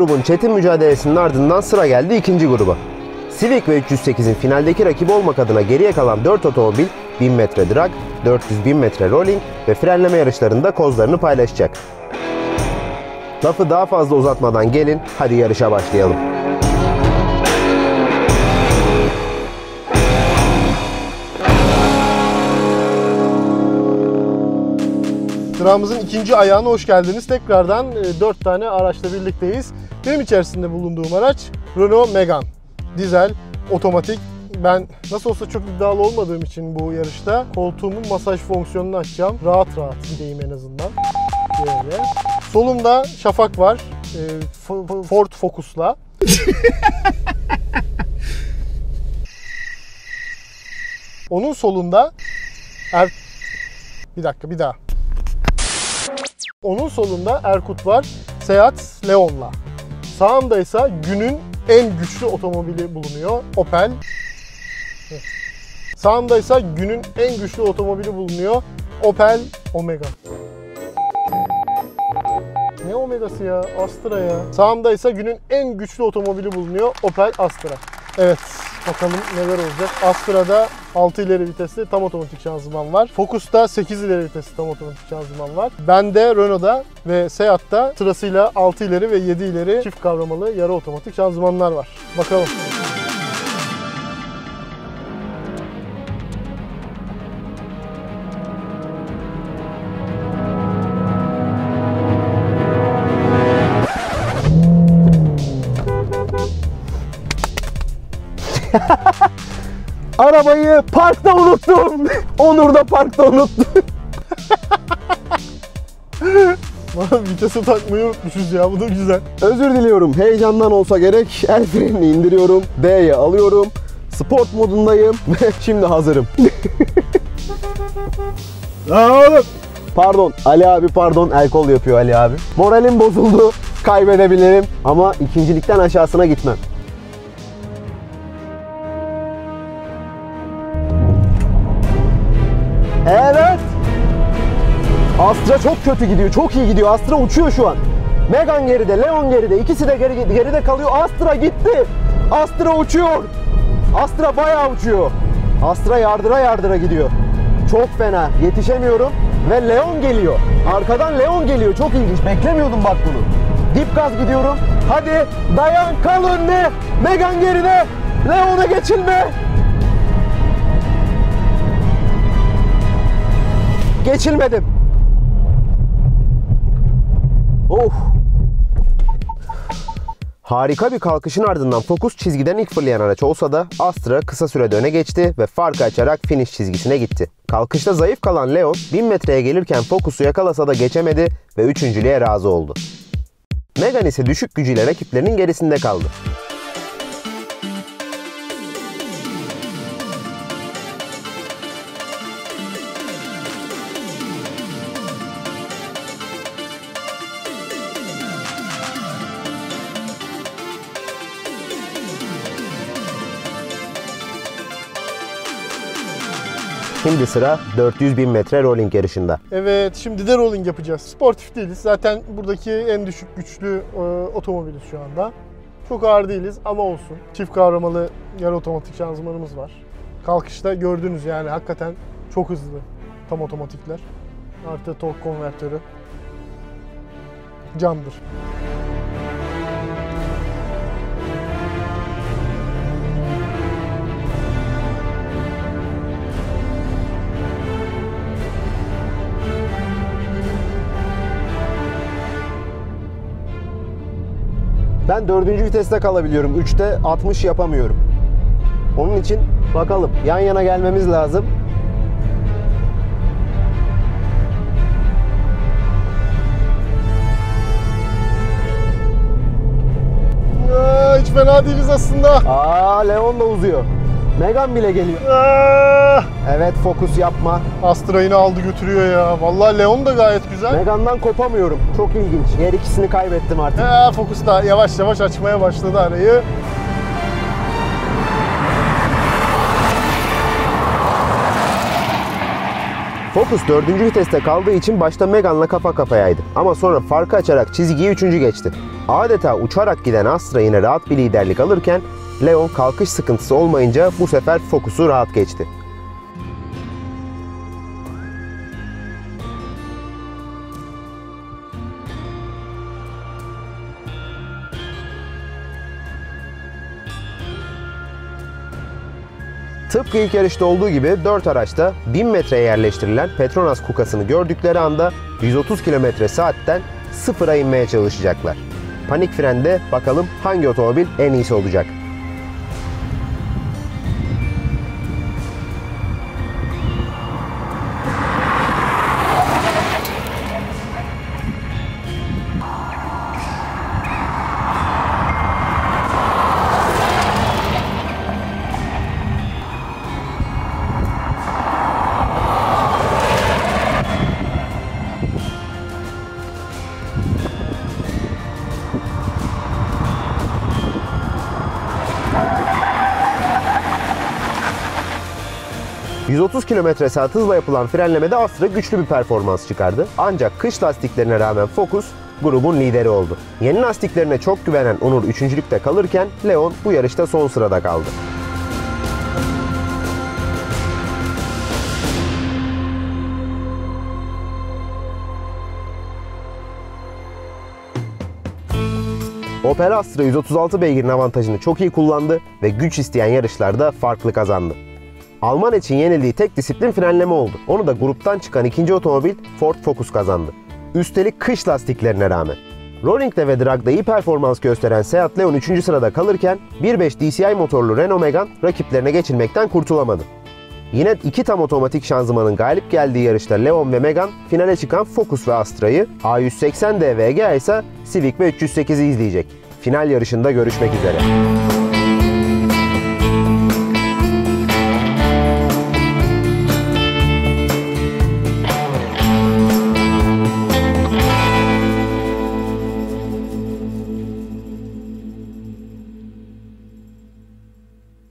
grubun çetin mücadelesinin ardından sıra geldi ikinci gruba. Civic ve 308'in finaldeki rakibi olmak adına geriye kalan 4 otomobil 1000 metre drag, 400-1000 metre rolling ve frenleme yarışlarında kozlarını paylaşacak. Lafı daha fazla uzatmadan gelin hadi yarışa başlayalım. Durağımızın ikinci ayağına hoş geldiniz. Tekrardan 4 tane araçla birlikteyiz. Benim içerisinde bulunduğum araç Renault Megane. Dizel, otomatik. Ben nasıl olsa çok iddialı olmadığım için bu yarışta koltuğumun masaj fonksiyonunu açacağım. Rahat rahat gideyim en azından. Böyle. Solumda Şafak var. Ford Focus'la. Onun solunda bir daha. Onun solunda Erkut var. Seat Leon'la. Sağımda ise günün en güçlü otomobili bulunuyor. Opel. Sağımda ise günün en güçlü otomobili bulunuyor. Opel Omega. Ne Omega'sı ya? Astra ya. Sağımda ise günün en güçlü otomobili bulunuyor. Opel Astra. Evet. Bakalım neler olacak. Astra'da 6 ileri vitesli tam otomatik şanzıman var. Focus'ta 8 ileri vitesli tam otomatik şanzıman var. Bende, Renault'da ve Seat'ta sırasıyla 6 ileri ve 7 ileri çift kavramalı yarı otomatik şanzımanlar var. Bakalım. Arabayı parkta unuttum. Onur da parkta unuttu. Vitesi takmayı unutmuşuz ya, bu da güzel. Özür diliyorum. Heyecandan olsa gerek. El frenini indiriyorum. D'ye alıyorum. Sport modundayım ve şimdi hazırım. Oğlum. Pardon Ali abi, pardon. El kol yapıyor Ali abi. Moralim bozuldu. Kaybedebilirim ama ikincilikten aşağısına gitmem. Evet. Astra çok kötü gidiyor. Çok iyi gidiyor. Astra uçuyor şu an. Megane geride, Leon geride. İkisi de geride kalıyor. Astra gitti. Astra uçuyor. Astra bayağı uçuyor. Astra yardıra gidiyor. Çok fena. Yetişemiyorum. Ve Leon geliyor. Arkadan Leon geliyor. Çok ilginç. Beklemiyordum bak bunu. Dip gaz gidiyorum. Hadi dayan, kal önüne. Megane geride. Leon'a geçilme. Geçilmedim. Of. Harika bir kalkışın ardından Focus çizgiden ilk fırlayan araç olsa da Astra kısa sürede öne geçti ve farkı açarak finish çizgisine gitti. Kalkışta zayıf kalan Leon 1000 metreye gelirken Focus'u yakalasa da geçemedi ve üçüncülüğe razı oldu. Megane ise düşük gücüyle rakiplerinin gerisinde kaldı. Şimdi sıra 400.000 metre rolling yarışında. Evet, şimdi de rolling yapacağız. Sportif değiliz. Zaten buradaki en düşük güçlü otomobiliz şu anda. Çok ağır değiliz ama olsun. Çift kavramalı yarı otomatik şanzımanımız var. Kalkışta gördünüz yani hakikaten çok hızlı tam otomatikler. Artı tork konvertörü candır. Ben 4. viteste kalabiliyorum. 3'te 60 yapamıyorum. Onun için bakalım. Yan yana gelmemiz lazım. Hiç fena değiliz aslında. Leon da uzuyor. Megane bile geliyor. Evet, Focus yapma. Astra yine aldı götürüyor ya. Vallahi Leon da gayet güzel. Megane'dan kopamıyorum. Çok ilginç. Yer ikisini kaybettim artık. Focus da yavaş yavaş açmaya başladı arayı. Focus 4. viteste kaldığı için başta Megane'la kafa kafayaydı. Ama sonra farkı açarak çizgiyi 3. geçti. Adeta uçarak giden Astra yine rahat bir liderlik alırken Leon kalkış sıkıntısı olmayınca bu sefer Focus'u rahat geçti. Tıpkı ilk yarışta olduğu gibi 4 araçta 1000 metreye yerleştirilen Petronas kukasını gördükleri anda 130 km/saatten sıfıra inmeye çalışacaklar. Panik frende bakalım hangi otomobil en iyisi olacak. ...130 km/saat hızla yapılan frenlemede Astra güçlü bir performans çıkardı. Ancak kış lastiklerine rağmen Focus grubun lideri oldu. Yeni lastiklerine çok güvenen Onur 3.lükte kalırken Leon bu yarışta son sırada kaldı. Opel Astra 136 beygirin avantajını çok iyi kullandı ve güç isteyen yarışlarda farklı kazandı. Alman için yenildiği tek disiplin frenleme oldu. Onu da gruptan çıkan ikinci otomobil Ford Focus kazandı. Üstelik kış lastiklerine rağmen. Rolling'de ve drag'da iyi performans gösteren Seat Leon 3. sırada kalırken 1.5 DCI motorlu Renault Megane rakiplerine geçilmekten kurtulamadı. Yine iki tam otomatik şanzımanın galip geldiği yarışta Leon ve Megane finale çıkan Focus ve Astra'yı, A180D ve Egea ise Civic ve 308'i izleyecek. Final yarışında görüşmek üzere.